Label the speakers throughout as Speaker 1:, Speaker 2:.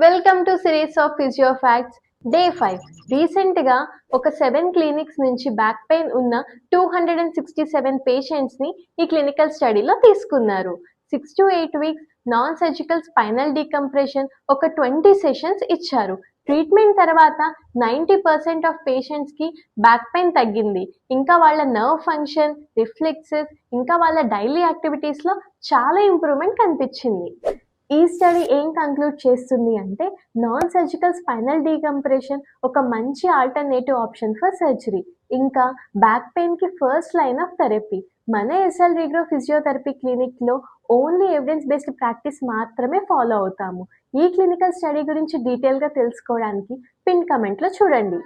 Speaker 1: Welcome to series of physio facts day 5. రీసెంట్గా ఒక 7 clinics నుంచి బ్యాక్ పెయిన్ ఉన్న 267 పేషెంట్స్ని ఈ క్లినికల్ స్టడీలో తీసుకున్నారు. 6 to 8 weeks non surgical spinal decompression ఒక 20 సెషన్స్ ఇచ్చారు. ట్రీట్మెంట్ తర్వాత 90% ఆఫ్ పేషెంట్స్కి బ్యాక్ పెయిన్ తగ్గింది. ఇంకా వాళ్ళ నర్వ్ ఫంక్షన్, రిఫ్లెక్సెస్, ఇంకా వాళ్ళ డైలీ యాక్టివిటీస్లో చాలా ఇంప్రూవ్మెంట్ కనిపించింది. ఈ స్టడీ ఏం కంక్లూడ్ చేస్తుంది అంటే నాన్ సర్జికల్ స్పైనల్ డీకంప్రెషన్ ఒక మంచి ఆల్టర్నేటివ్ ఆప్షన్ ఫర్ సర్జరీ, ఇంకా బ్యాక్ పెయిన్కి ఫస్ట్ లైన్ ఆఫ్ థెరపీ. మన ఎస్ఎల్ రిగ్రో ఫిజియోథెరపీ క్లినిక్లో ఓన్లీ ఎవిడెన్స్ బేస్డ్ ప్రాక్టీస్ మాత్రమే ఫాలో అవుతాము. ఈ క్లినికల్ స్టడీ గురించి డీటెయిల్గా తెలుసుకోవడానికి పిన్ కమెంట్లో చూడండి.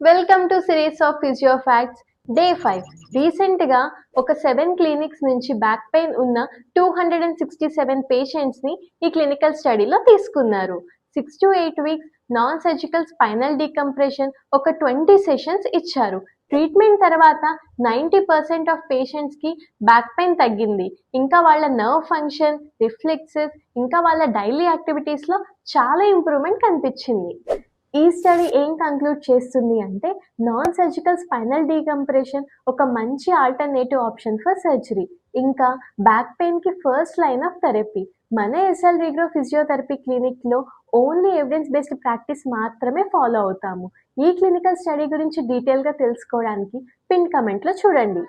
Speaker 1: Welcome to series of physio facts day 5. రీసెంట్గా ఒక 7 క్లినిక్స్ నుంచి బ్యాక్ పెయిన్ ఉన్న 267 పేషెంట్స్ని ఈ క్లినికల్ స్టడీలో తీసుకున్నారు. 6 to 8 weeks non surgical spinal decompression ఒక 20 సెషన్స్ ఇచ్చారు. ట్రీట్మెంట్ తర్వాత 90% ఆఫ్ పేషెంట్స్కి బ్యాక్ పెయిన్ తగ్గింది. ఇంకా వాళ్ళ నర్వ్ ఫంక్షన్, రిఫ్లెక్సెస్, ఇంకా వాళ్ళ డైలీ యాక్టివిటీస్లో చాలా ఇంప్రూవ్మెంట్ కనిపించింది. ఈ స్టడీ ఏం కంక్లూడ్ చేస్తుంది అంటే నాన్ సర్జికల్ స్పైనల్ డీకంప్రెషన్ ఒక మంచి ఆల్టర్నేటివ్ ఆప్షన్ ఫర్ సర్జరీ, ఇంకా బ్యాక్ పెయిన్కి ఫస్ట్ లైన్ ఆఫ్ థెరపీ. మన ఎస్ఎల్ రిగ్రో ఫిజియోథెరపీ క్లినిక్లో ఓన్లీ ఎవిడెన్స్ బేస్డ్ ప్రాక్టీస్ మాత్రమే ఫాలో అవుతాము. ఈ క్లినికల్ స్టడీ గురించి డీటెయిల్గా తెలుసుకోవడానికి పిన్ కమెంట్లో చూడండి.